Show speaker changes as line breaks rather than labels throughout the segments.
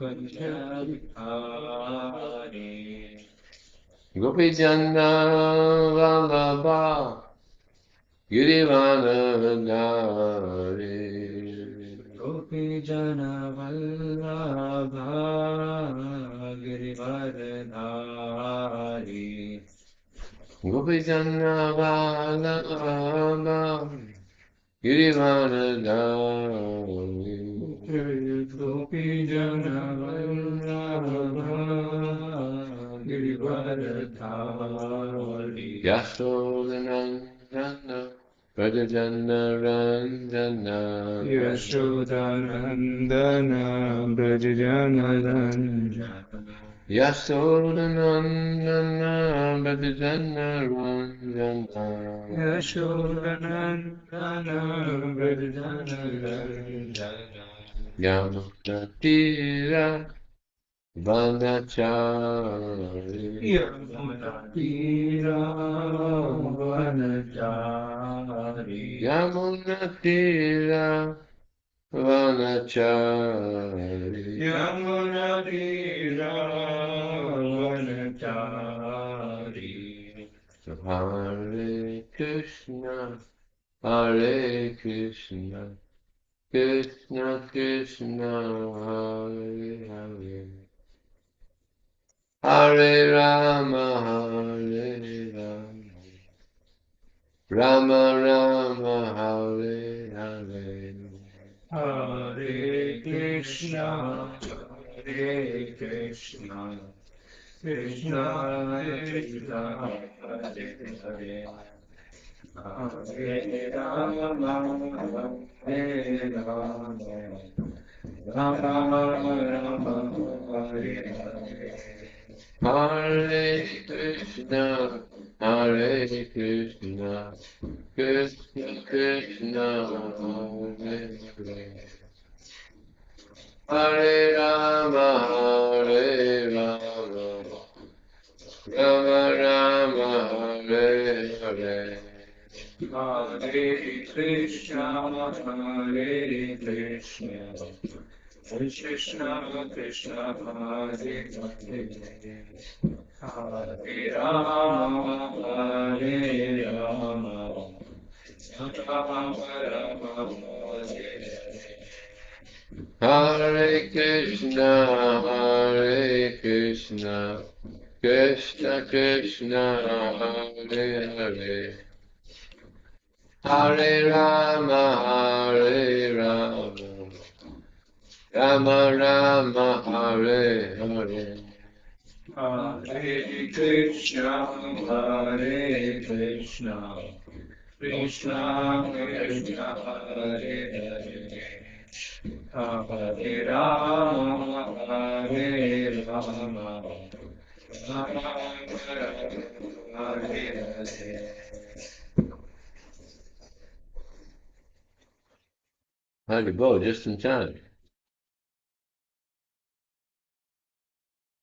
Gopi Jana Vallabha Girivanadari
Gopi Jana Vallabha Girivaradhari
Gopi Jana Vallabha Girivanadari
Gopi Jana Vallabha Girivaradhari
Yasodhanandana Vrajajana Ranjana
Yashodanandana Brajajana Ranjana
Yasodhanandana Vrajajana Ranjana
Yashodanandana Brajajana Ranjana
Yamunatira Vanachari
Yamuna Tira Vanachari
Yamunatira Vanachari
Yamuna Tira Vanachari
So Hare Krishna Hare Krishna Krishna Krishna Hare Hare Hare Rama Hare Rama Rama Rama Hare Hare
Hare Krishna Hare Krishna Krishna Krishna Hare Hare Hare Rama Hare Rama Rama Rama Hare Hare
Hare Krishna Hare Krishna Krishna Krishna Hare Hare Hare Rama Hare Rama Rama Rama Hare Hare
Hare Krishna Hare Krishna Krishna Krishna Hare Hare Hare Rama Hare Rama Rama Rama Hare Hare
Hare Krishna Hare Krishna Krishna Krishna Hare Hare Hare Rama Hare Rama Rama Rama Hare Hare
Hare Krishna Hare Krishna Krishna Krishna Hare Hare Hare Rama Hare Rama Rama Rama Hare Hare
Haribo, just in time.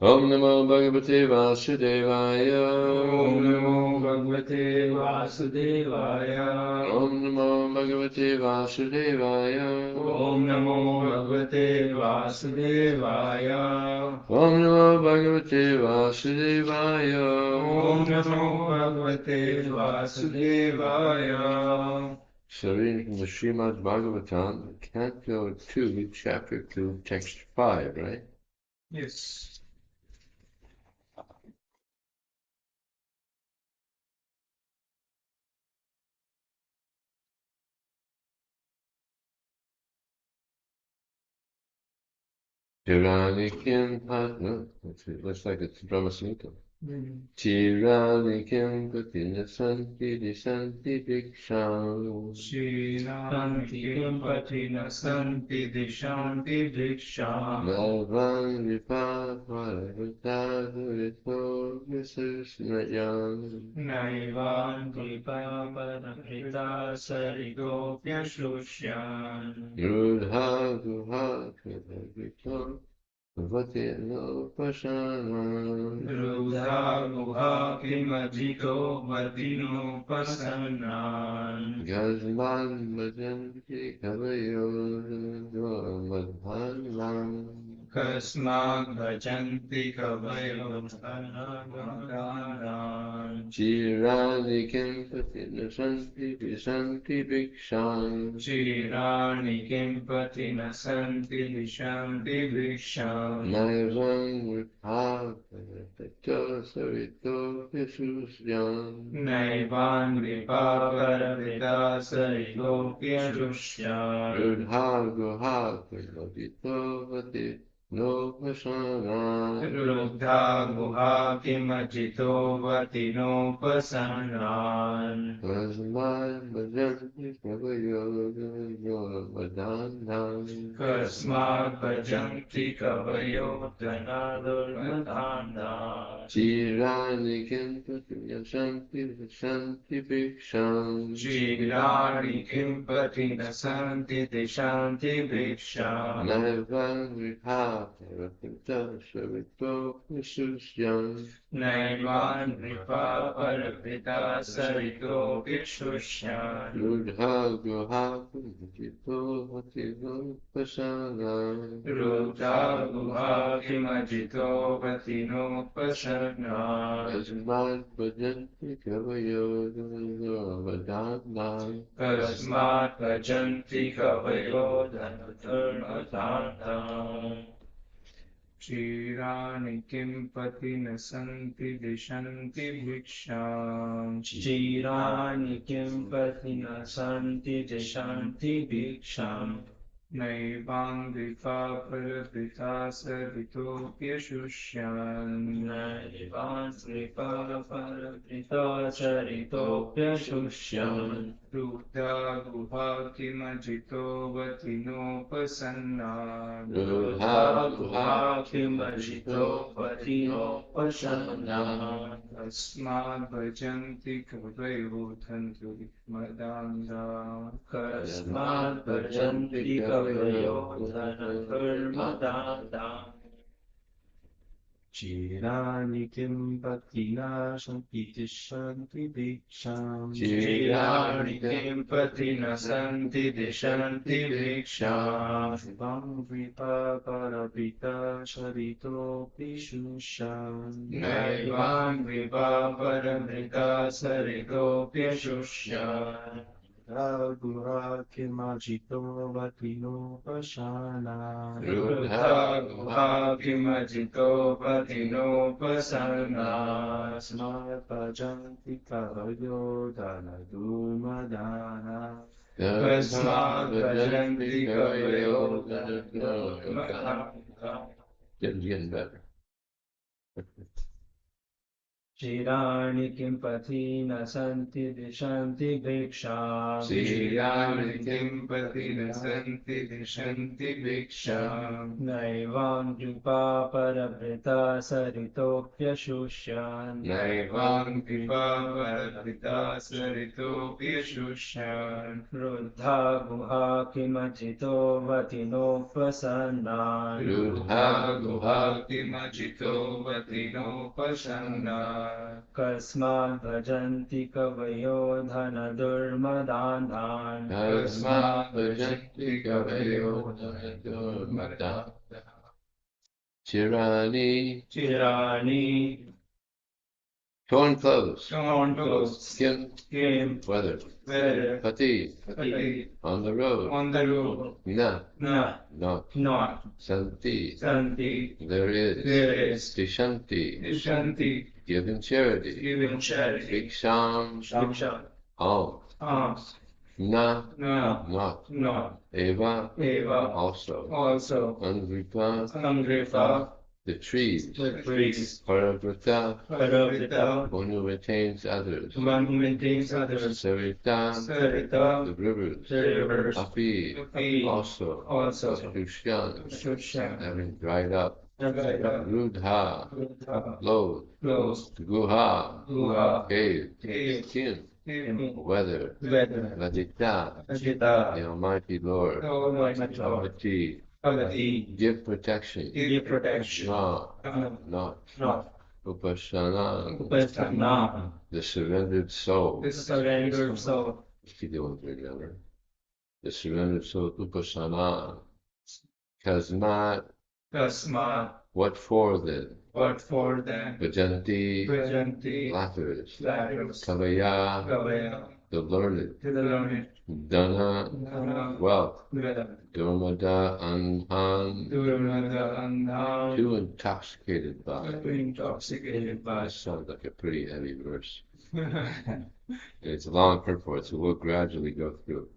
Om Namo Bhagavate Vasudevaya.
Om Namo Bhagavate Vasudevaya.
Om Namo Bhagavate Vasudevaya.
Om Namo Bhagavate Vasudevaya.
Om Namo Bhagavate Vasudevaya.
Om Namo Bhagavate Vasudevaya.
So reading from the Srimad Bhagavatam, Canto 2, Chapter 2, Text 5, right?
Yes.
Tiranikim Patna. Looks like it's Brahma Samhita. Tiranikim Patina Santi Disanti Diksham.
Shrinantikim Patina Santi Dishanti Diksham.
Malvan Vipapara Vidurito Visusnayam.
Naivanti Paramita Sarigopya Shushan.
Rudha Guha Kavito Vatino Pashanam.
Rudha Guha Kimadiko Madino Pasanan.
Gazman Bhajanti Kavayo Madhanam.
Kasmat bhajanti kavayo dhanadhanam.
Chirani kimpati nasanti visanti bhiksham.
Chirani kimpati nasanti vishanti viksham.
Naivam vipavarato sarito visusyam.
Naivan vipaparavita sarigopya shushya.
Rudha guha kunodito vati no vasana.
Ruddha guha kimajito vatinopasannan.
Kasmat bhajanti kavayo vadhanam.
Kasmat bhajanti kavayo dhanadurmadhanam.
Chirani kimpati nasanti visanti bhiksham.
Chirani kimpati nasanti dishanti viksham.
Naivam vipavarato sarito visusyam.
Naivan vipaparavita sarito vishushyan.
Rudha guha kunodito vati no vasana.
Ruddha guha kimajito vatinopasannan.
Kasmat bhajanti kavayo vadhanam.
Kasmat bhajanti kavayo dhanadharmadhanam. Chirani kimpati nasanti dishanti bhiksham. Chirani kimpati nasanti dishanti bhiksham. Naivam vipaparavita sarvitopya shushyan. Naivam vipaparavita saritopya shushyan. Ruddha guha kimajito vatinopasannan. Ruddha guha kimajito vatinopasannan. Kasmat bhajanti kavayo dhanadharmadhanam. Kasmat bhajanti kavayo dhanadharmadhanam. Chirani kimpati nasanti dishanti bhiksham. Chirani kimpati nasanti dishanti bhiksham. Shivam vipaparavita sarito pishusham. Naivam vipaparavita sarito pishusham. Guha kimajito vatinopasannan. Ruddha guha kimajito vatinopasannan. Kasmat bhajanti kavayo dhanadharmadhanam. Kasmat bhajanti kavayo dhanadharmadhanam.
Getting better.
Chirani kimpati nasanti dishanti bhiksham.
Chirani
kimpati nasanti dishanti bhiksham. Naivam vipaparavita saritopya shushyan. Naivam vipaparavita saritopya shushyan. Ruddha guha kimajito vatinopasannan. Ruddha guha kimajito vatinopasannan. Kasmat bhajanti kavayo dhanadharmadhanam.
Kasmat bhajanti kavayo dhanadharmadhanam. Chirani,
Chirani,
torn clothes,
torn clothes,
skin, weather, pati, on the road, na, not, santi, there is, dishanti, giving charity, bhiksham, alms, na, not, eva, also, angripa, the trees, paravrita, one who attains others, sarita, the rivers, api, also, Shushan, having dried up, rudha, load, guha, cave, skin, weather, Vajita, the Almighty Lord, Avati, give protection, not, Upasana, the surrendered soul. Keep doing it together. The surrendered soul, Upasana, Kasmat
Kasmat.
What for then?
What for then?
Bhajanti,
Bhajanti.
flatterers,
Flatterers.
Kavaya,
Kavaya.
the learned,
To the learned.
Dana,
Dhana.
wealth,
Wealth.
Durmada, Anhan,
Durmada Andhan.
too intoxicated by.
Intoxicated by.
That sounds like a pretty heavy verse. It's a long purport, so we'll gradually go through.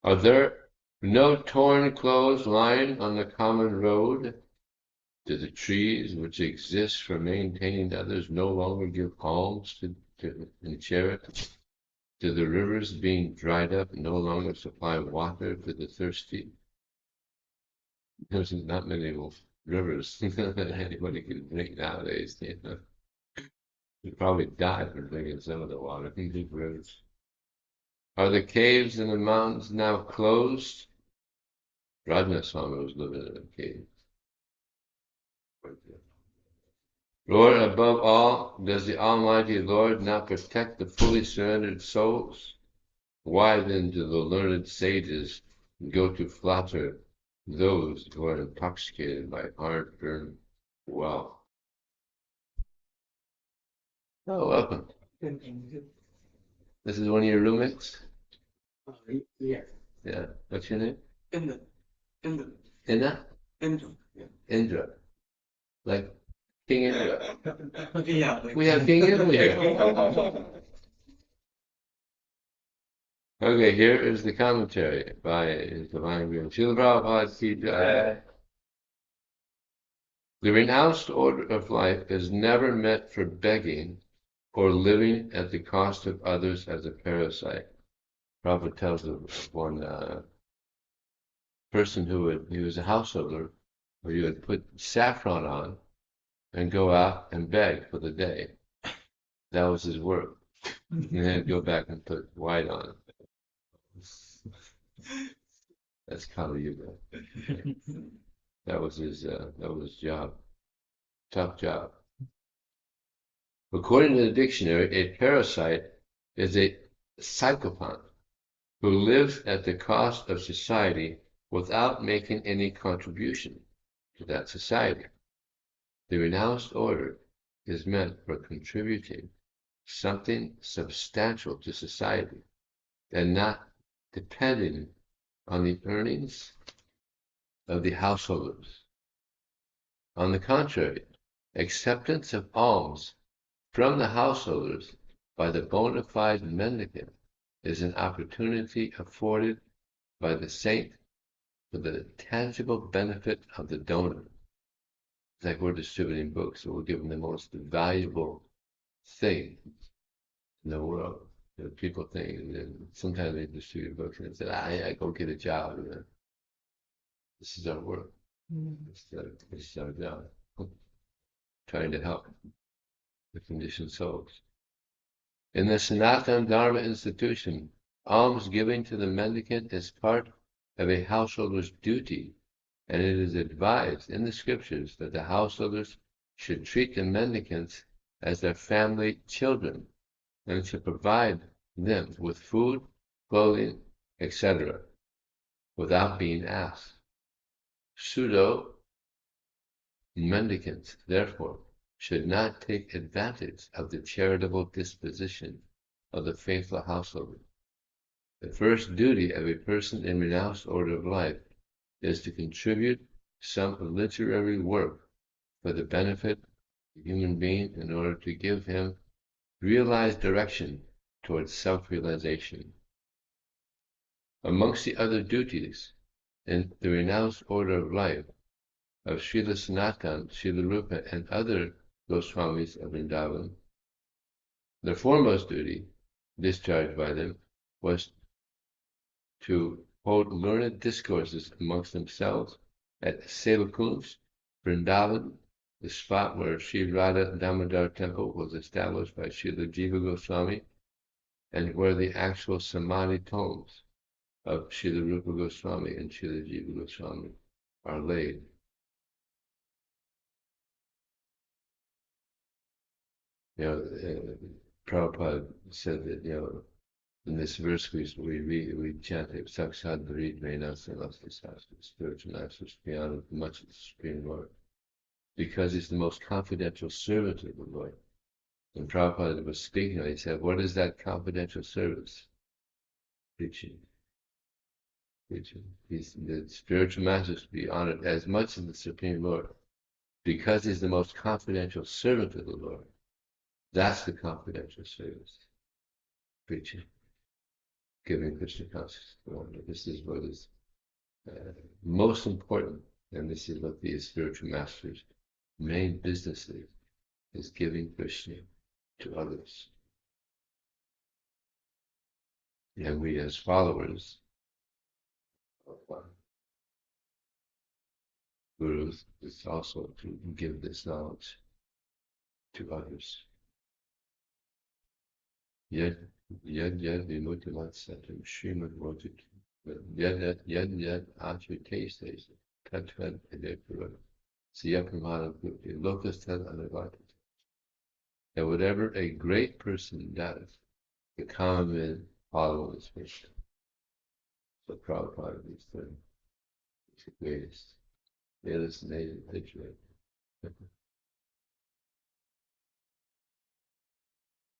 Are there no torn clothes lying on the common road? Do the trees which exist for maintaining others no longer give alms in charity? Do the rivers being dried up no longer supply water to the thirsty? There's not many rivers that anybody can drink nowadays. You know? You probably die from drinking some of the water in deep rivers. Are the caves in the mountains now closed? Radha Swami was living in a cave. Lord, above all, does the Almighty Lord not protect the fully surrendered souls? Why then do the learned sages go to flatter those who are intoxicated by hard-earned wealth? Oh, welcome. This is one of your roommates?
Yeah.
Yeah. What's your name?
Indra.
Inna?
Indra. Yeah.
Indra. Like King Indra.
Yeah.
We have King Indra here. Okay, here is the commentary by His Divine Grace. Srila Prabhupada Ki Jai. The renounced order of life is never meant for begging or living at the cost of others as a parasite. Prabhupada tells of one person he was a householder, where he would put saffron on and go out and beg for the day. That was his work. And then go back and put white on. That's Kali Yuga. That was his job. Tough job. According to the dictionary, a parasite is a psychopath who lives at the cost of society without making any contribution to that society. The renounced order is meant for contributing something substantial to society and not depending on the earnings of the householders. On the contrary, acceptance of alms from the householders by the bona fide mendicant is an opportunity afforded by the saint for the tangible benefit of the donor. It's like we're distributing books, so we're giving the most valuable thing in the world. You know, people think, and sometimes they distribute books and say, I go get a job. You know? This is our work. This is our job. Trying to help the conditioned souls. In the Sanatana Dharma institution, alms giving to the mendicant is part of a householder's duty, and it is advised in the scriptures that the householders should treat the mendicants as their family children, and should provide them with food, clothing, etc., without being asked. Pseudo mendicants, therefore, should not take advantage of the charitable disposition of the faithful householder. The first duty of a person in renounced order of life is to contribute some literary work for the benefit of the human being in order to give him realized direction towards self-realization. Amongst the other duties in the renounced order of life of Srila Sanatana, Srila Rupa, and other Goswamis of Vrindavan, the foremost duty discharged by them was to hold learned discourses amongst themselves at Sevakunj, Vrindavan, the spot where Sri Radha Damodar temple was established by Srila Jiva Goswami, and where the actual Samadhi tomes of Srila Rupa Goswami and Srila Jiva Goswami are laid. You know, Prabhupada said that, In this verse we chant Sakshat Bharit Menas and spiritual masters beyond much of the Supreme Lord. Because he's the most confidential servant of the Lord. And Prabhupada was speaking, he said, what is that confidential service? Preaching. Preaching. The spiritual masters to be honored as much as the Supreme Lord. Because he's the most confidential servant of the Lord. That's the confidential service. Preaching. Giving Krishna consciousness. This is what is most important, and this is what the spiritual masters' main business is giving Krishna to others. And we as followers of our gurus is also to give this knowledge to others. Yad vimutimat satam Srimad Vajit yad achutestes tatvad edepura siyapramanam puti lokastad anavartat. That whatever a great person does, the common men follow his mission. So Prabhupada is the greatest. Fearless native literary.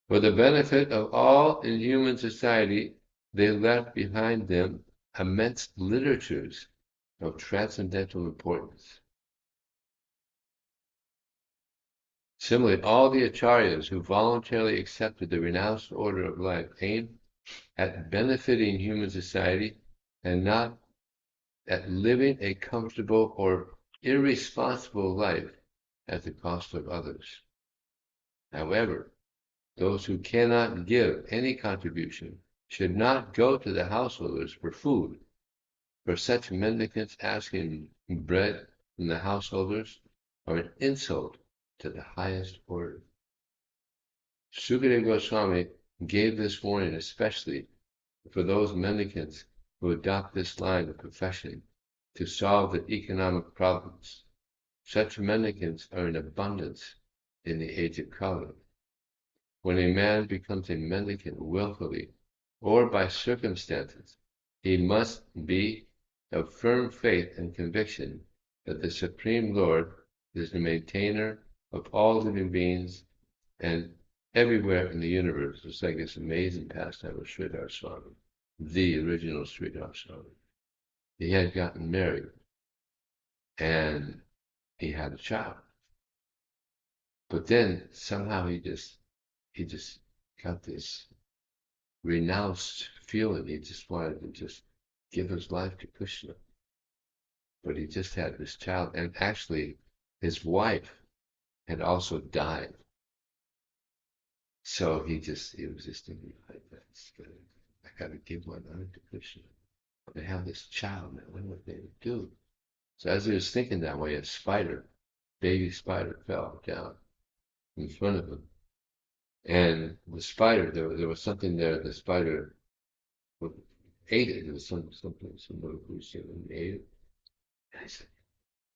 For the benefit of all in human society, they left behind them immense literatures of transcendental importance. Similarly, all the acharyas who voluntarily accepted the renounced order of life aimed at benefiting human society and not at living a comfortable or irresponsible life at the cost of others. However, those who cannot give any contribution should not go to the householders for food, for such mendicants asking bread from the householders are an insult to the highest order. Sukadeva Goswami gave this warning especially for those mendicants who adopt this line of profession to solve the economic problems. Such mendicants are in abundance in the age of Kali. When a man becomes a mendicant willfully or by circumstances, he must be of firm faith and conviction that the Supreme Lord is the maintainer of all living beings and everywhere in the universe. It's like this amazing pastime of Sridhar Swami, the original Sridhar Swami. He had gotten married and he had a child. But then somehow he just got this renounced feeling. He just wanted to just give his life to Krishna. But he just had this child, and actually his wife had also died. So he was just thinking, I gotta give my life to Krishna. They have this child, man, what are they to do? So as he was thinking that way, a baby spider fell down in front of him. And the spider, there was something there, the spider ate it. There was somebody who said and ate it. And I said,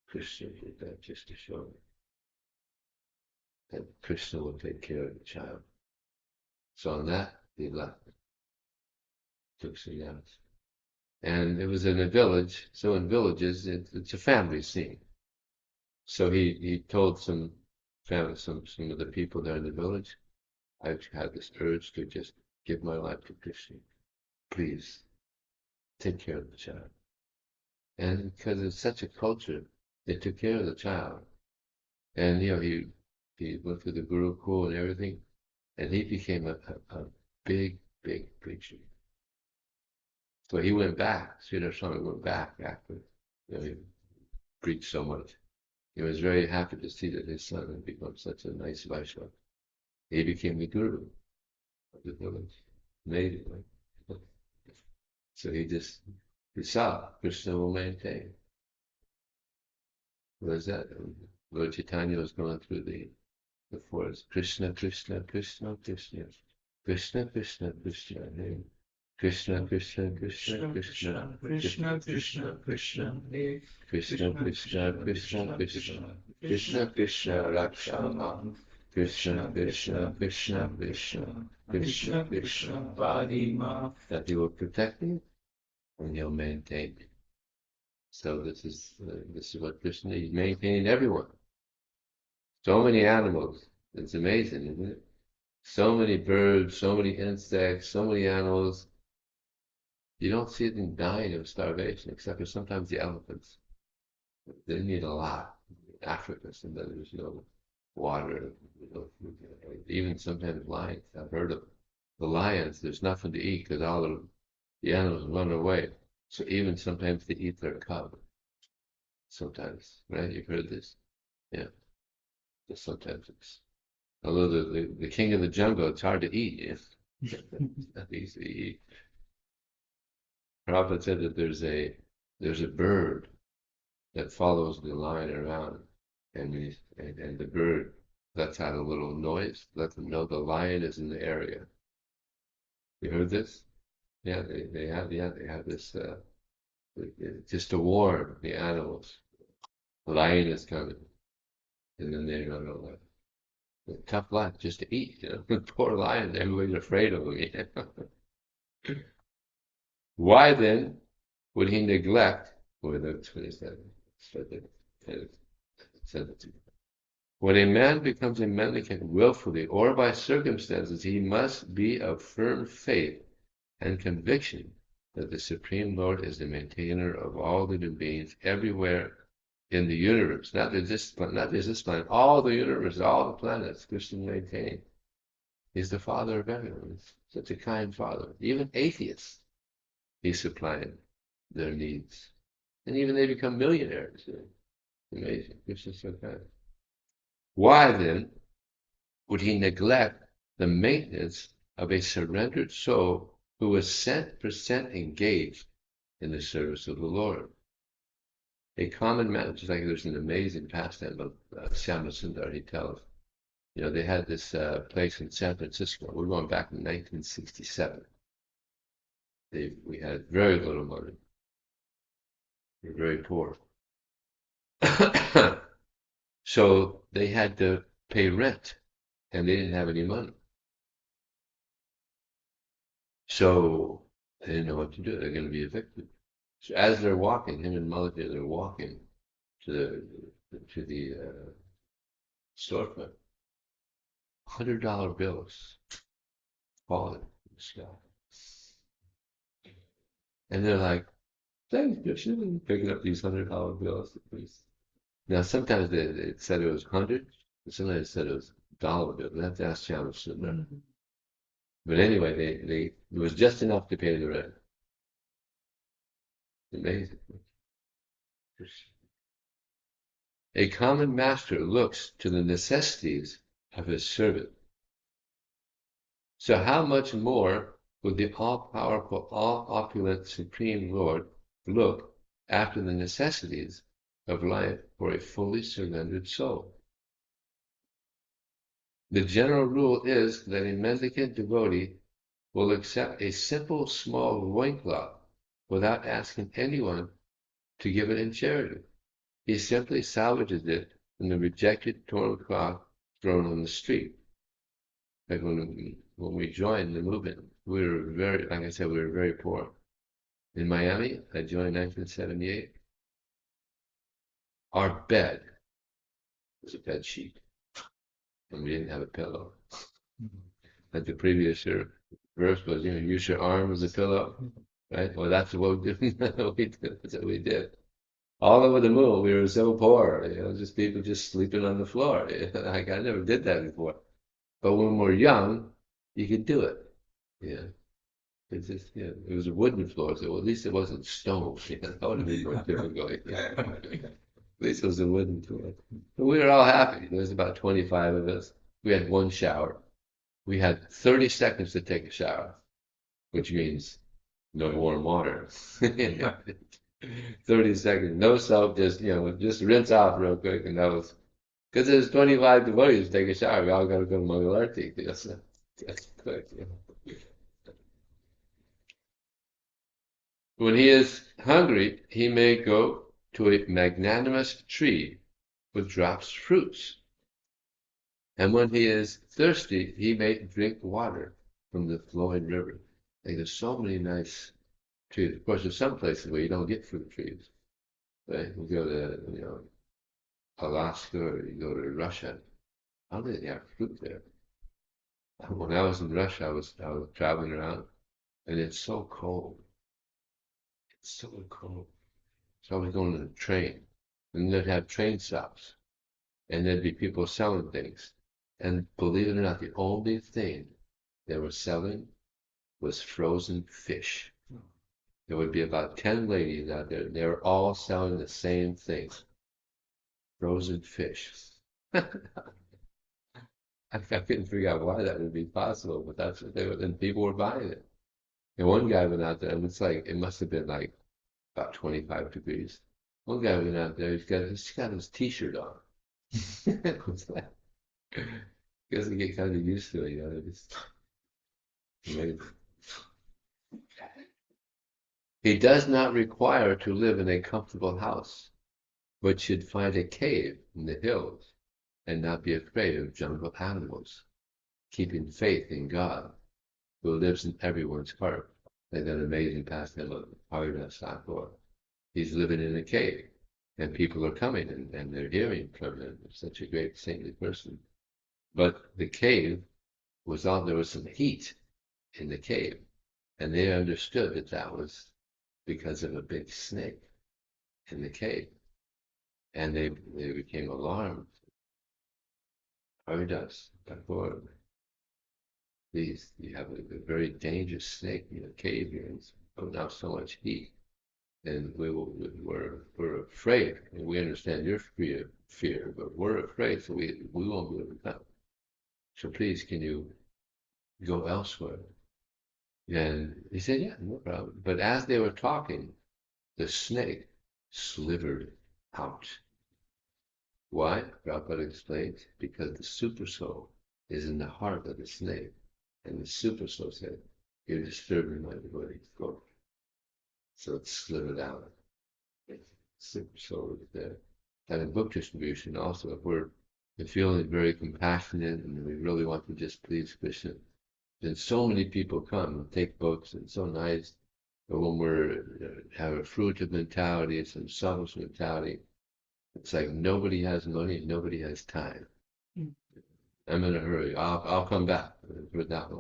Krishna did that just to show me that Krishna will take care of the child. So on that, he left. Took sannyas. And it was in a village. So in villages, it's a family scene. So he told some of the people there in the village, I've had this urge to just give my life to Krishna. Please, take care of the child. And because it's such a culture, they took care of the child. And, he went through the Gurukul and everything, and he became a big, big preacher. So he went back, Sridhar Swami went back after he preached so much. He was very happy to see that his son had become such a nice Vaishnava. He became the guru of the village, immediately. So he saw Krishna will maintain. What is that? Lord Chaitanya was going through the forest. Krishna, Krishna, Krishna, Krishna. Krishna, Krishna, Krishna. Krishna, Krishna, Krishna, Krishna.
Krishna, Krishna, Krishna.
Krishna, Krishna, Krishna, Krishna. Krishna, Krishna, Rakshama. Krishna, Krishna, Krishna, Krishna, Krishna, Krishna, Vadima. That he will protect me and he'll maintain me. So this is what Krishna is maintaining everyone. So many animals. It's amazing, isn't it? So many birds, so many insects, so many animals. You don't see them dying of starvation, except for sometimes the elephants. They need a lot. In Africa, sometimes there's no water, no food. Even sometimes lions. I've heard of the lions. There's nothing to eat because all the animals run away. So even sometimes they eat their cub. Sometimes, right? You've heard this? Yeah. Just sometimes it's. Although the king of the jungle, it's hard to eat. It's not easy to eat. Prabhupada said that there's a bird that follows the lion around, and the bird lets out a little noise, lets them know the lion is in the area. You heard this? Yeah, they have this just to warn the animals. The lion is coming, and then they run away. Tough life just to eat, you know. Poor lions, everybody's afraid of them. You know? Why then would he neglect? Boy, that's what he said. When a man becomes a mendicant willfully or by circumstances, he must be of firm faith and conviction that the Supreme Lord is the maintainer of all living beings everywhere in the universe, not just this planet, all the universe, all the planets, Krishna maintained. He's the father of everyone. He's such a kind father. Even atheists, he's supplying their needs. And even they become millionaires. Amazing. Krishna's so kind. Why then would he neglect the maintenance of a surrendered soul who is 100% engaged in the service of the Lord? A common man, just like there's an amazing pastime of Syama Sundar, he tells. You know, they had this place in San Francisco. We're going back in 1967. We had very little money. We were very poor. So they had to pay rent, and they didn't have any money. So they didn't know what to do. They're going to be evicted. So as they're walking, him and Malika, they're walking to the storefront. $100 bills falling in the sky. And they're like, thanks, Krishna, picking up these $100 bills. Now, sometimes they said it was 100, but sometimes they said it was dollar bills. We have to ask Syama Sundar. But anyway, it was just enough to pay the rent. Amazing. A common master looks to the necessities of his servant. So how much more would the all-powerful, all-opulent Supreme Lord look after the necessities of life for a fully surrendered soul? The general rule is that a mendicant devotee will accept a simple small loincloth without asking anyone to give it in charity. He simply salvages it from the rejected torn cloth thrown on the street. Like when we joined the movement, we were like I said, we were very poor. In Miami, I joined in 1978. Our bed was a bed sheet, and we didn't have a pillow. Like the previous verse was, use your arm as a pillow, right? Well, that's what we did. That's what we did. All over the moon, we were so poor, just people just sleeping on the floor. Like I never did that before. But when we're young, you could do it. Yeah. It's just, it was a wooden floor, so at least it wasn't stone. That would have been more difficult. At least it was a wooden floor. But we were all happy. There was about 25 of us. We had one shower. We had 30 seconds to take a shower, which means no warm water. 30 seconds, no soap, just rinse off real quick, and that was because there's 25 devotees to take a shower. We all got to go to Mangal Arti. That's quick. When he is hungry, he may go to a magnanimous tree which drops fruits, And when he is thirsty, he may drink water from the flowing river. Like there's so many nice trees. Of course, there's some places where you don't get fruit trees. Right? You go to, Alaska or you go to Russia. I don't think they have fruit there. When I was in Russia, I was traveling around, and it's so cold. It's so cold. So I was going on a train, and they'd have train stops, and there'd be people selling things. And believe it or not, the only thing they were selling was frozen fish. There would be about 10 ladies out there. They were all selling the same thing, frozen fish. I couldn't figure out why that would be possible, but that's what they were, and people were buying it. And one guy went out there, and it must have been like about 25 degrees. One guy went out there, he's got his t-shirt on. What's that? He doesn't get kind of used to it, Just amazing. He does not require to live in a comfortable house, but should find a cave in the hills and not be afraid of jungle animals, keeping faith in God, who lives in everyone's heart. Like that amazing pastime of Haridas Thakur. He's living in a cave, and people are coming and they're hearing from him. He's such a great saintly person. But the cave there was some heat in the cave, and they understood that was because of a big snake in the cave. And they became alarmed. Haridas Thakur, please, you have a very dangerous snake in the cave here. It's putting out so much heat. And we're afraid. And we understand your fear, but we're afraid, so we won't be able to come. So please, can you go elsewhere? And he said, yeah, no problem. But as they were talking, the snake slithered out. Why? Prabhupada explains, because the super soul is in the heart of the snake. And the super soul said, you're disturbing my devotee. Go. So it slithered out. Super soul is there. And in book distribution also, if we're feeling very compassionate and we really want to just please Krishna, then so many people come and take books, and so nice. But when have a fruitive mentality, some selfish mentality, it's like nobody has money, nobody has time. I'm in a hurry. I'll come back.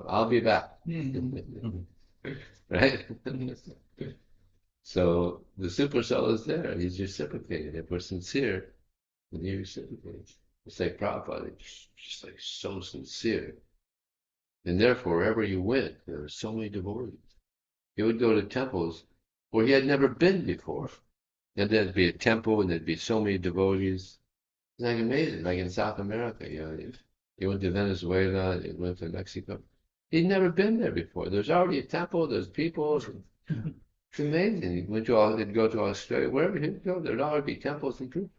I'll be back. Right? So the super soul is there. He's reciprocating. If we're sincere, then he reciprocates. It's like Prabhupada, just like so sincere. And therefore, wherever you went, there were so many devotees. He would go to temples where he had never been before. And there'd be a temple and there'd be so many devotees. It's like amazing, like in South America, he went to Venezuela, he went to Mexico. He'd never been there before. There's already a temple, there's people. It's amazing. He'd go to Australia, wherever he'd go, there'd already be temples and people.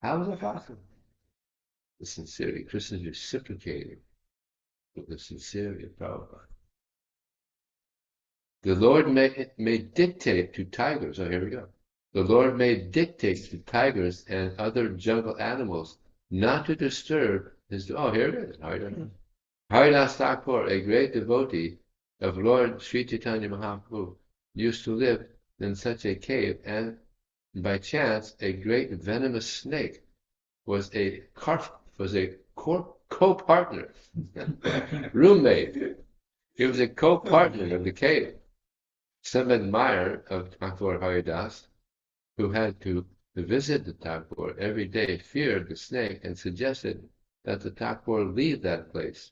How is that possible? The sincerity. Krishna's reciprocating with the sincerity of Prabhupada. The Lord may dictate to tigers. Oh, here we go. The Lord may dictate to tigers and other jungle animals not to disturb his. Oh, here it is. Haridas Thakur, a great devotee of Lord Sri Chaitanya Mahaprabhu, used to live in such a cave, and by chance a great venomous snake was a co-partner, roommate. He was a co-partner of the cave. Some admirer of Thakur Haridas, who had to visit the Thakur every day, feared the snake and suggested that the Thakur leave that place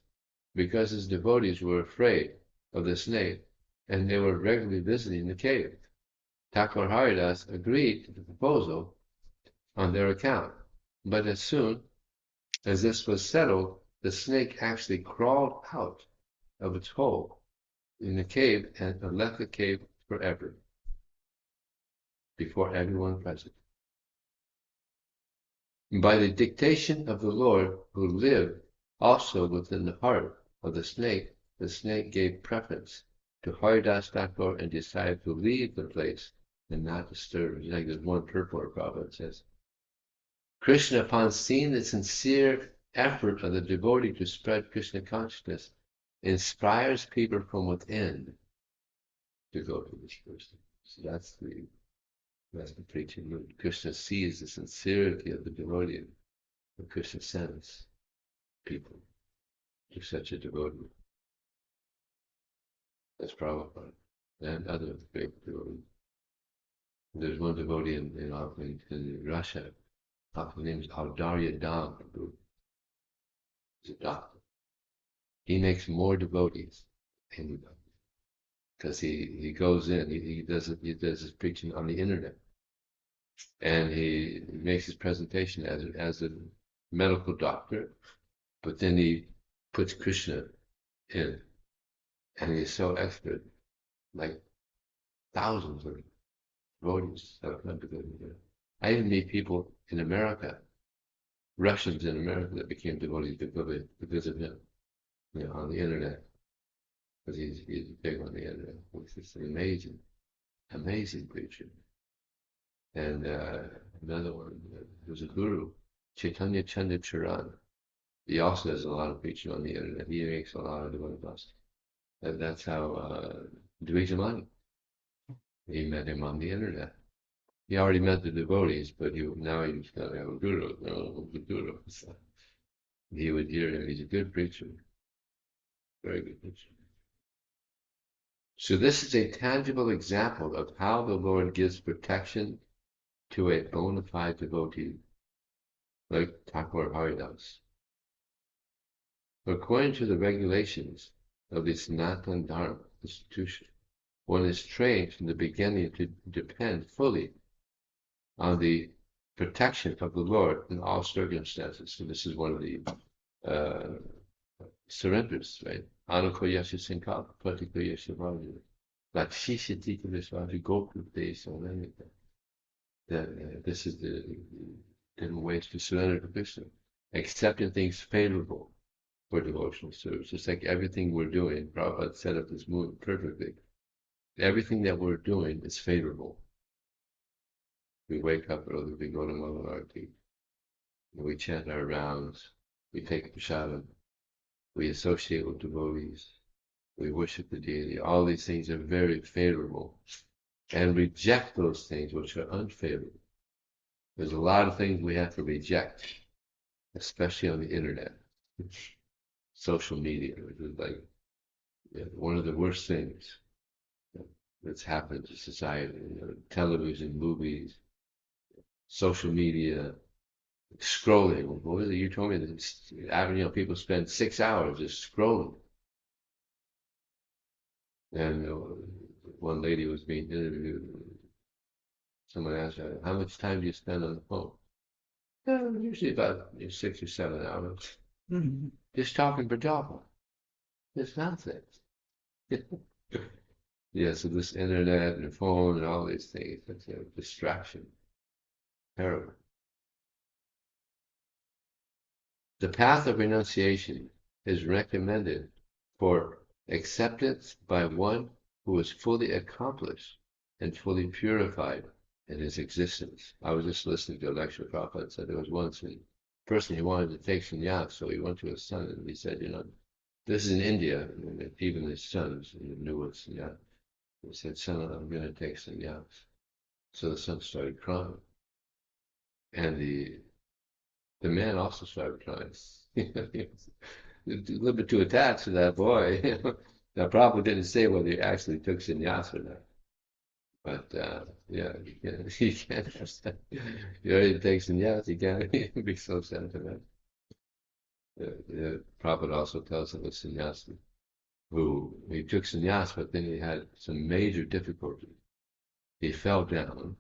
because his devotees were afraid of the snake and they were regularly visiting the cave. Thakur Haridas agreed to the proposal on their account, but as soon as this was settled, the snake actually crawled out of its hole in the cave and left the cave forever, before everyone present. By the dictation of the Lord, who lived also within the heart of the snake gave preference to Haridas Thakur and decided to leave the place and not disturb. Like there's one purport Prabhupada says. Krishna, upon seeing the sincere effort of the devotee to spread Krishna consciousness inspires people from within to go to this person. So that's the preaching mood. Krishna sees the sincerity of the devotee, and Krishna sends people to such a devotee. That's Prabhupada and other great devotees. There's one devotee in Russia. His name is Audarya Dam Prabhu. He's a doctor. He makes more devotees than anybody because he goes in. He does his preaching on the internet, and he makes his presentation as a medical doctor, but then he puts Krishna in, and he's so expert, like thousands of devotees have come to go there. I even meet people in America, Russians in America that became devotees because of him, on the internet, because he's big on the internet. He's just an amazing preacher. And another one who's a guru, Chaitanya Chanda Charan. He also does a lot of preaching on the internet. He makes a lot of devotees. And that's how Dvijamani, he met him on the internet. He already met the devotees, but now he's going to have a guru. So he would hear him. He's a good preacher. Very good preacher. So this is a tangible example of how the Lord gives protection to a bona fide devotee, like Thakur Haridas. According to the regulations of the Sanatana Dharma institution, one is trained from the beginning to depend fully on the protection of the Lord in all circumstances. So this is one of the surrenders, right? Anukoyasya Sankalpa, Patikoyasya Vajra. Like Shishati Vishwaji Gopute Saranita. This is the different ways to surrender to Krishna. Accepting things favorable for devotional service. Just like everything we're doing, Prabhupada set up this movement perfectly. Everything that we're doing is favorable. We wake up early, we go to Mangalarti, we chant our rounds, we take prasadam, we associate with devotees, we worship the deity. All these things are very favorable. And reject those things which are unfavorable. There's a lot of things we have to reject, especially on the internet. Social media, which is like one of the worst things that's happened to society. Television, movies, social media, scrolling. What was it you told me that people spend 6 hours just scrolling. And one lady was being interviewed. Someone asked her, "How much time do you spend on the phone?" Usually about 6 or 7 hours.
Mm-hmm.
Just talking for Java. It's nonsense. Yeah, so this internet and phone and all these things, that's a distraction. Terrible. The path of renunciation is recommended for acceptance by one who is fully accomplished and fully purified in his existence. I was just listening to a lecture Prabhupada and said there was once a person he wanted to take sannyas, so he went to his son and he said, this is in India, and even his sons knew what sannyas. He said, "Son, I'm going to take sannyas." So the son started crying, and the man also started crying. He was a little bit too attached to that boy. Now, Prabhupada didn't say whether he actually took sannyas or not. But yeah, you can't have that. You already take sannyas, you can't be so sentimental. Prabhupada also tells of a sannyasi who he took sannyas, but then he had some major difficulty. He fell down,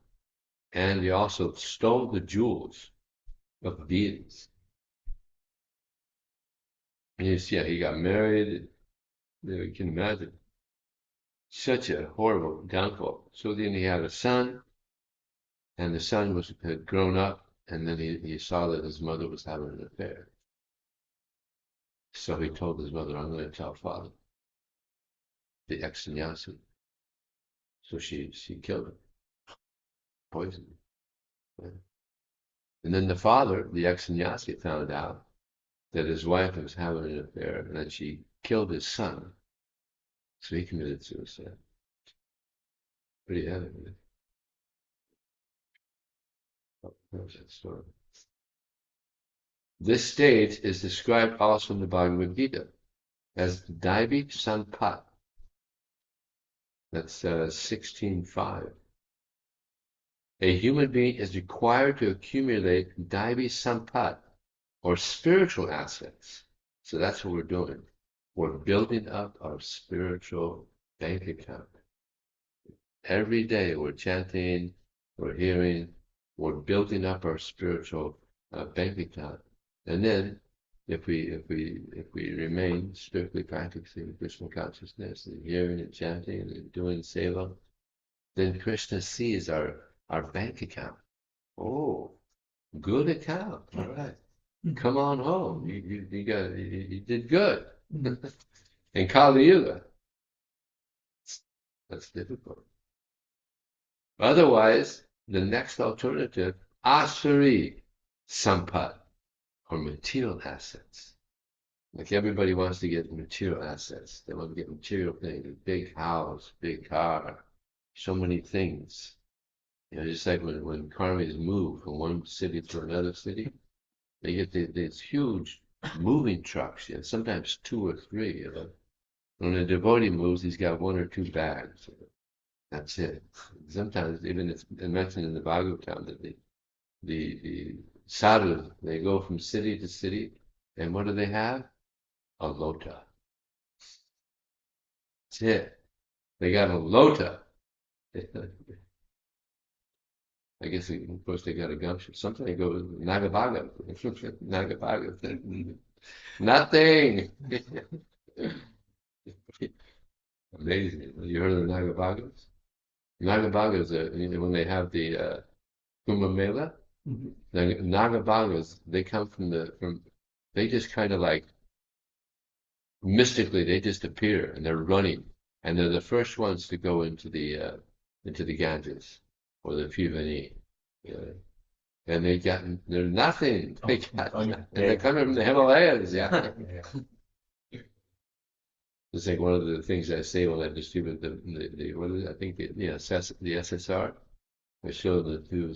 and he also stole the jewels of the deities. And he got married. You can imagine such a horrible downfall. So then he had a son, and the son had grown up, and then he saw that his mother was having an affair. So he told his mother, "I'm going to tell father," the ex-sannyasi. So she killed him, poisoned him. And then the father, the ex-sannyasi, found out, that his wife was having an affair and that she killed his son. So he committed suicide. Pretty heavy. Where's that story? This stage is described also in the Bhagavad Gita as Daivi Sampat. That's 16.5. A human being is required to accumulate Daivi Sampat, or spiritual assets. So that's what we're doing. We're building up our spiritual bank account. Every day we're chanting, we're hearing, we're building up our spiritual bank account. And then if we remain strictly practicing Krishna consciousness and hearing and chanting and doing seva, then Krishna sees our bank account. Oh, good account. All right. Come on home. You did good. In Kali Yuga, that's difficult. Otherwise, the next alternative, Asuri Sampat, or material assets. Like everybody wants to get material assets. They want to get material things, a big house, big car, so many things. Just like when karmis move from one city to another city, they get these huge moving trucks, sometimes 2 or 3. When a devotee moves, he's got 1 or 2 bags. That's it. Sometimes even it's mentioned in the Bhagavatam that the sadhus, they go from city to city, and what do they have? A lota. That's it. They got a lota. I guess, of course, they got a gumption. Sometimes they go Nagabhaga. Nagabhaga. Nothing. Amazing. You heard of the Nagabhagas? Nagabhagas, when they have the Kumbh Mela, the Nagabhagas, they come they just kind of like, mystically, they just appear and they're running. And they're the first ones to go into the Ganges or the Pivani. And they're nothing. And they're coming from the Himalayas. Yeah. It's like one of the things I say when I distribute I think the SSR. I showed the two,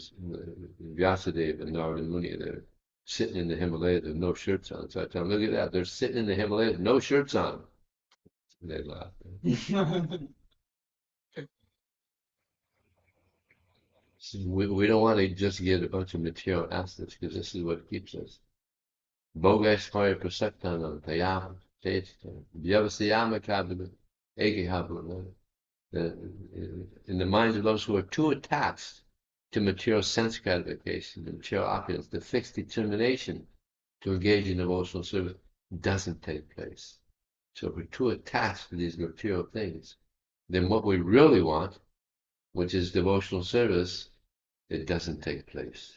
Vyasadeva and Narada Muni, they're sitting in the Himalayas with no shirts on. So I tell them, look at that, they're sitting in the Himalayas, no shirts on. And they laugh. We don't want to just get a bunch of material assets because this is what keeps us. Bhogaishvarya prasaktanam tayam tejtam vyavasayama kabila ekihabla. In the minds of those who are too attached to material sense gratification, and material opulence, the fixed determination to engage in devotional service doesn't take place. So if we're too attached to these material things, then what we really want, which is devotional service, it doesn't take place.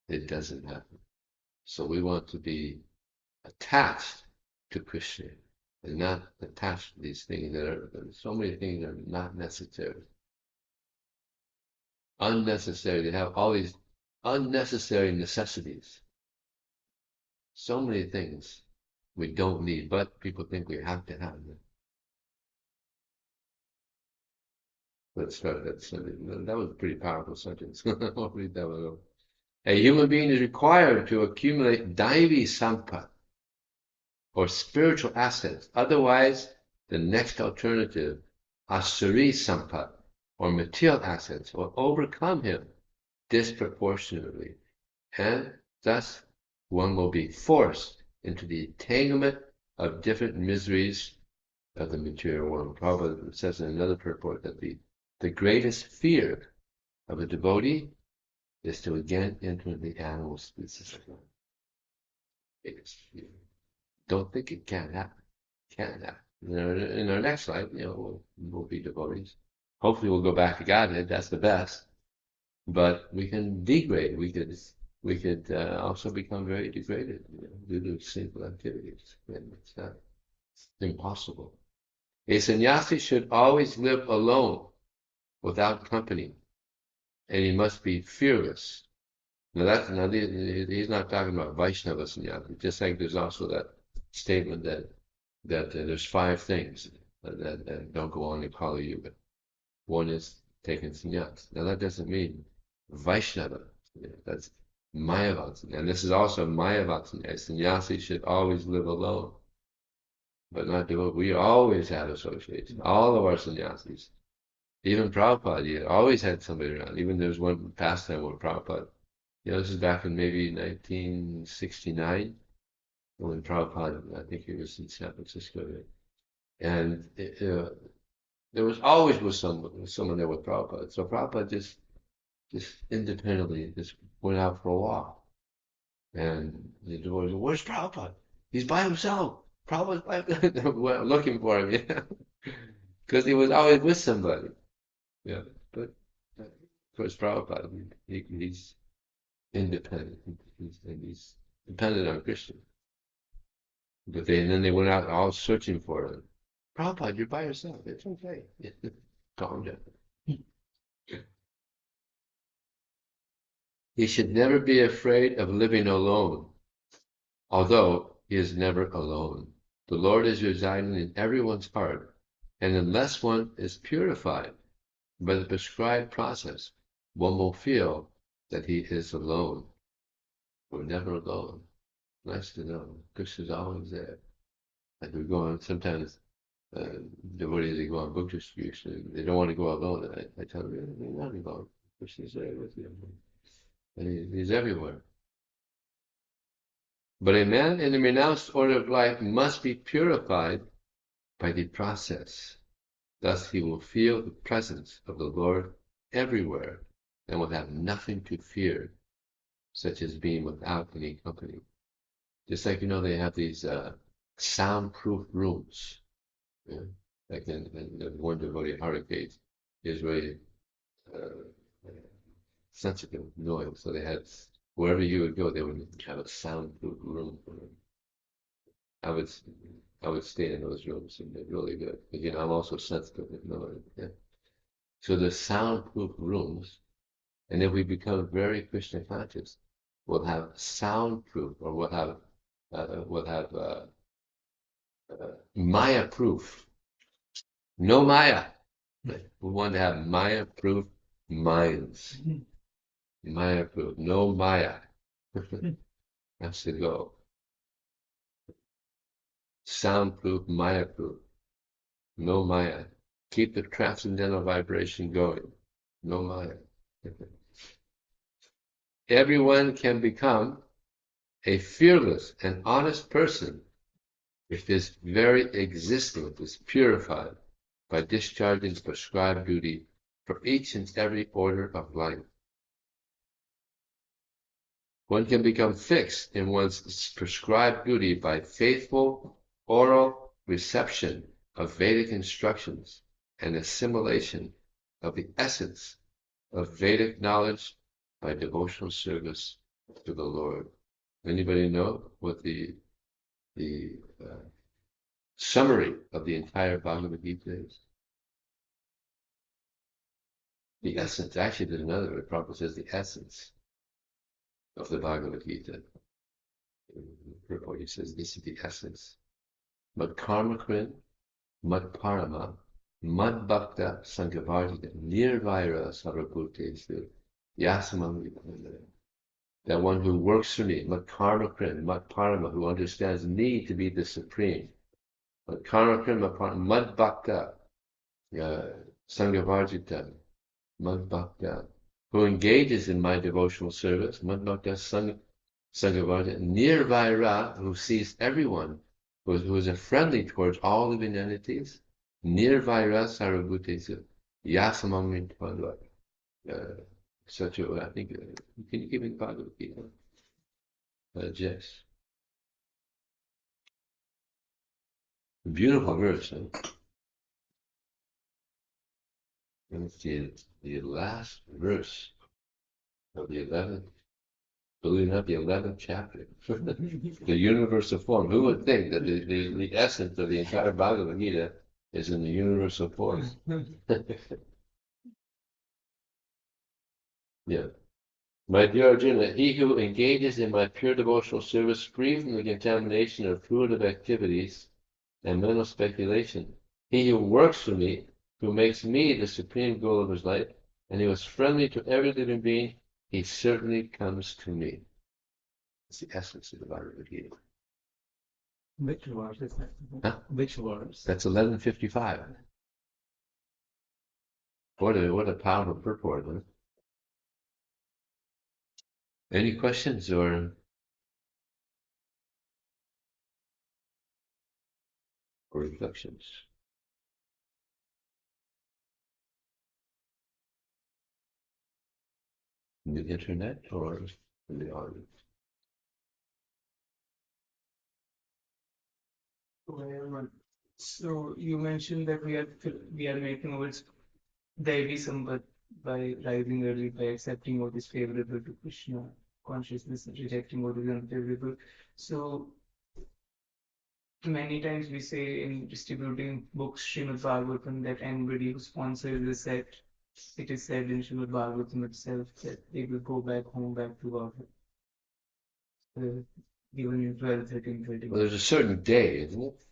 It doesn't happen. So we want to be attached to Krishna and not attached to these things so many things that are not necessary. Unnecessary. They have all these unnecessary necessities. So many things we don't need, but people think we have to have them. Let's start that sentence. That was a pretty powerful sentence. I'll read that one over. A human being is required to accumulate Daivi Sampat, or spiritual assets. Otherwise, the next alternative, Asuri Sampat, or material assets, will overcome him disproportionately, and thus one will be forced into the entanglement of different miseries of the material world. Prabhupada says in another purport that the greatest fear of a devotee is to again enter the animal species. Biggest fear. Don't think it can't happen. Can't happen. In our next life, we'll be devotees. Hopefully we'll go back to Godhead. That's the best. But we can degrade. We could also become very degraded due to sinful activities. And it's not impossible. A sannyasi should always live alone, without company, and he must be fearless. He's not talking about Vaishnava sannyasi. Just like there's also that statement that there's 5 things that don't go on in Kali Yuga. One is taking sannyas. Now that doesn't mean Vaishnava. That's Mayavata. And this is also Mayavata. Sannyasi should always live alone, but not do it. We always have associates. All of our sannyasis. Even Prabhupada, he always had somebody around. Even there was one pastime where Prabhupada, this is back in maybe 1969, when Prabhupada, I think he was in San Francisco, and there was always someone there with Prabhupada. So Prabhupada just independently just went out for a walk, and the devotees, where's Prabhupada? He's by himself. Prabhupada's by himself. Well, looking for him, because he was always with somebody. Yeah, but of course Prabhupada, he's independent. He's dependent on Krishna. But then they went out all searching for him. Prabhupada, you're by yourself. It's okay. Calm down. He should never be afraid of living alone, although he is never alone. The Lord is residing in everyone's heart, and unless one is purified by the prescribed process, one will feel that he is alone. We're never alone. Nice to know. Krishna's always there. Like we go on, sometimes devotees, they go on book distribution, they don't want to go alone. I tell them, you're not alone. Krishna's there with you. And he's everywhere. But a man in the renounced order of life must be purified by the process. Thus he will feel the presence of the Lord everywhere and will have nothing to fear, such as being without any company. Just like, they have these soundproof rooms. Yeah? Like in one devotee, Harikate, is very sensitive noise. So they had, wherever you would go, they would have a soundproof room for them. I would stay in those rooms, and they're really good. Again, I'm also sensitive with noise. Yeah? So the soundproof rooms, and if we become very Krishna conscious, we'll have soundproof, or we'll have Maya proof. No Maya. We want to have Maya proof minds. Maya proof. No Maya. That's the goal. Soundproof, Maya proof. No Maya. Keep the transcendental vibration going. No Maya. Everyone can become a fearless and honest person if his very existence is purified by discharging the prescribed duty for each and every order of life. One can become fixed in one's prescribed duty by faithful oral reception of Vedic instructions and assimilation of the essence of Vedic knowledge by devotional service to the Lord. Anybody know what the summary of the entire Bhagavad Gita is? The essence. Actually, there's another word. Prabhupada says the essence of the Bhagavad Gita. He says this is the essence. Mad karma krin, mad parama, mad bhakta sangavarjita, nirvaira sarvabhutesu, yasamam. That one who works for me, mad karma krin, mad parama, who understands me to be the supreme. Mad karma krin, mad parama, mad bhakta sangavarjita, mad bhakta, who engages in my devotional service, mad bhakta sangavarjita, nirvaira, who sees everyone, who is friendly towards all living entities, nirvaira sarvabhutesu, yasamam pandva. Such a, I think, can you give me Bhagavad Gita? Jess. Beautiful verse, huh? And it's the last verse of the 11th, believe it or not, the 11th chapter. The universal form. Who would think that the essence of the entire Bhagavad Gita is in the universal form? Yeah. My dear Arjuna, he who engages in my pure devotional service, free from the contamination of fruitive activities and mental speculation, he who works for me, who makes me the supreme goal of his life, and who is friendly to every living being, he certainly comes to me. It's the essence of the Bhagavad Gita.
Which verse is that?
Huh?
Which verse?
That's 1155. What a powerful purport, huh? Any questions or reflections? In the internet or in the audience?
So you mentioned that we are making our Devi Sambat by rising early, by accepting what is favorable to Krishna consciousness and rejecting what is unfavorable. So many times we say in distributing books Srimad Bhagavatam that anybody who sponsors the set, it is said in Srimad Bhagavatam itself that they will go back home, back to God. Given in 12, 13, 13.
Well, there's a certain day, isn't it?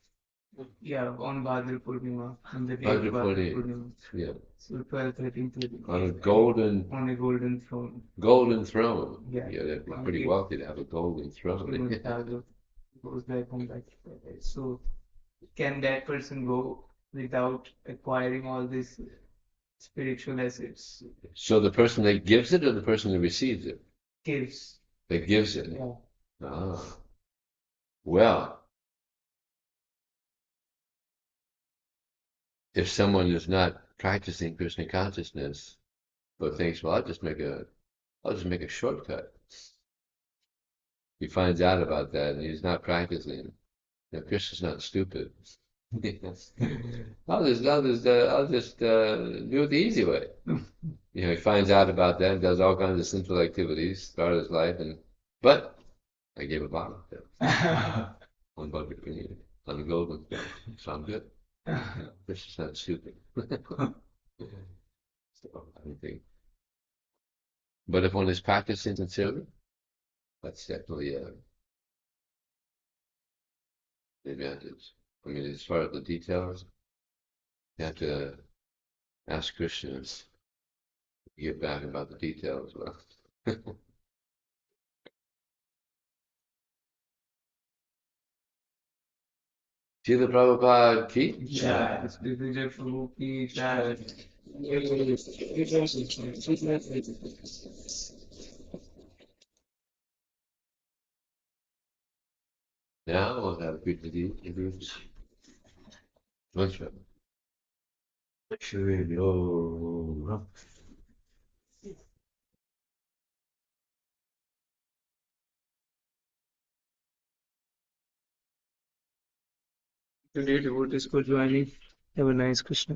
Yeah, on Bhadra Purnima, on the day
Bhadra
of Bhadra
Purnima.
Purnima.
Yeah.
So 12, 13, 13.
On a
On a golden throne.
golden throne.
Yeah.
Yeah, that'd be pretty wealthy to have a golden throne.
Srimad Bhagavatam goes back home, back to God. So can that person go without acquiring all these spiritual assets?
So the person that gives it or the person that receives it?
Gives.
That gives it.
Yeah.
Ah. Well, if someone is not practicing Krishna consciousness, but thinks, well, I'll just make a shortcut. He finds out about that and he's not practicing. Now, Krishna's not stupid. I'll just do it the easy way. He finds out about that and does all kinds of sinful activities, start his life, but I gave a bottle on Bhagavad Gita, on the golden throne, so I'm good. Krishna's not stupid. So I think. But if one is practicing sincerely, that's definitely the advantage. I mean, as far as the details, you have to ask Krishna to get back about the details. Srila Prabhupada ki
Yeah. Vijaya Prabhu ki jai.
Now we'll have Krishna introduce. What's up?
Today, devotees for joining. Have a nice Krishna.